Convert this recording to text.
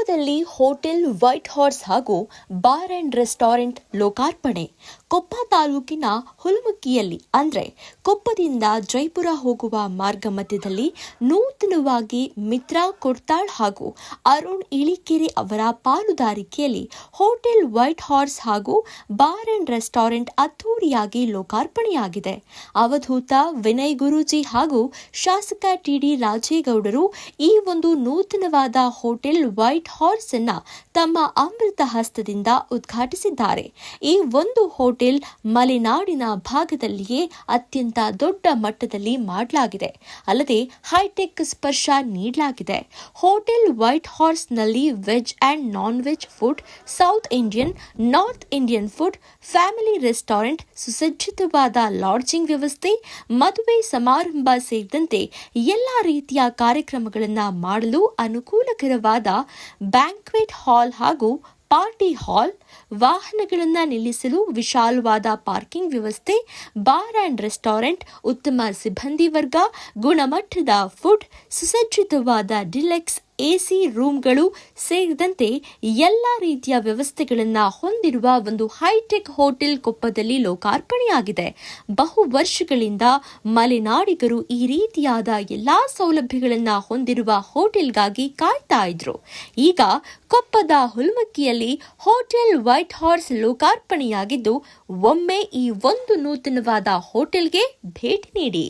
ಕೊಪ್ಪದಲ್ಲಿ hotel White horse ಹಾಗೂ bar and restaurant ಲೋಕಾರ್ಪಣೆ. ಕೊಪ್ಪ ತಾಲೂಕಿನ ಹುಲುಮಕ್ಕಿಯಲ್ಲಿ ಅಂದ್ರೆ ಕೊಪ್ಪದಿಂದ ಜೈಪುರ ಹೋಗುವ ಮಾರ್ಗ ಮಧ್ಯದಲ್ಲಿ ನೂತನವಾಗಿ ಮಿತ್ರಾ ಕೊಡ್ತಾಳ್ ಹಾಗೂ ಅರುಣ್ ಇಳಿಕೆರೆ ಅವರ ಪಾಲುದಾರಿಕೆಯಲ್ಲಿ ಹೋಟೆಲ್ ವೈಟ್ ಹಾರ್ಸ್ ಹಾಗೂ ಬಾರ್ ಅಂಡ್ ರೆಸ್ಟೋರೆಂಟ್ ಅದ್ದೂರಿಯಾಗಿ ಲೋಕಾರ್ಪಣೆಯಾಗಿದೆ. ಅವಧೂತ ವಿನಯ್ ಗುರೂಜಿ ಹಾಗೂ ಶಾಸಕ ಟಿಡಿ ರಾಜೇಗೌಡರು ಈ ಒಂದು ನೂತನವಾದ ಹೋಟೆಲ್ ವೈಟ್ ಹಾರ್ಸ್ ಅನ್ನ ತಮ್ಮ ಅಮೃತ ಹಸ್ತದಿಂದ ಉದ್ಘಾಟಿಸಿದ್ದಾರೆ. ಈ ಒಂದು ಹೋಟೆಲ್ ಮಲೆನಾಡಿನ ಭಾಗದಲ್ಲಿಯೇ ಅತ್ಯಂತ ದೊಡ್ಡ ಮಟ್ಟದಲ್ಲಿ ಮಾಡಲಾಗಿದೆ. ಅಲ್ಲದೆ ಹೈಟೆಕ್ ಸ್ಪರ್ಶ ನೀಡಲಾಗಿದೆ. ಹೋಟೆಲ್ ವೈಟ್ ಹಾರ್ಸ್ ನಲ್ಲಿ veg and non veg food, south Indian, north Indian food, family restaurant, ಸುಸಜ್ಜಿತವಾದ ಲಾಡ್ಜಿಂಗ್ ವ್ಯವಸ್ಥೆ, ಮದುವೆ ಸಮಾರಂಭ ಸೇರಿದಂತೆ ಎಲ್ಲಾ ರೀತಿಯ ಕಾರ್ಯಕ್ರಮಗಳನ್ನು ಮಾಡಲು ಅನುಕೂಲಕರವಾದ ಬ್ಯಾಂಕ್ವೆಟ್ ಹಾಲ್ ಹಾಗೂ ಪಾರ್ಟಿ ಹಾಲ್, ವಾಹನಗಳನ್ನು ನಿಲ್ಲಿಸಲು ವಿಶಾಲವಾದ ಪಾರ್ಕಿಂಗ್ ವ್ಯವಸ್ಥೆ, ಬಾರ್ ಅಂಡ್ ರೆಸ್ಟೋರೆಂಟ್, ಉತ್ತಮ ಸಿಬ್ಬಂದಿ ವರ್ಗ, ಗುಣಮಟ್ಟದ ಫುಡ್, ಸುಸಜ್ಜಿತವಾದ ಡಿಲೆಕ್ಸ್ ಎಸಿ ರೂಮ್ಗಳು ಸೇರಿದಂತೆ ಎಲ್ಲ ರೀತಿಯ ವ್ಯವಸ್ಥೆಗಳನ್ನು ಹೊಂದಿರುವ ಒಂದು ಹೈಟೆಕ್ ಹೋಟೆಲ್ ಕೊಪ್ಪದಲ್ಲಿ ಲೋಕಾರ್ಪಣೆಯಾಗಿದೆ. ಬಹು ವರ್ಷಗಳಿಂದ ಮಲೆನಾಡಿಗರು ಈ ರೀತಿಯಾದ ಎಲ್ಲಾ ಸೌಲಭ್ಯಗಳನ್ನು ಹೊಂದಿರುವ ಹೋಟೆಲ್ಗಾಗಿ ಕಾಯ್ತಾ ಇದ್ರು. ಈಗ ಕೊಪ್ಪದ ಹುಲುಮಕ್ಕಿಯಲ್ಲಿ ಹೋಟೆಲ್ ವೈಟ್ ಹಾರ್ಸ್ ಲೋಕಾರ್ಪಣೆಯಾಗಿದ್ದು, ಒಮ್ಮೆ ಈ ಒಂದು ನೂತನವಾದ ಹೋಟೆಲ್ಗೆ ಭೇಟಿ ನೀಡಿ.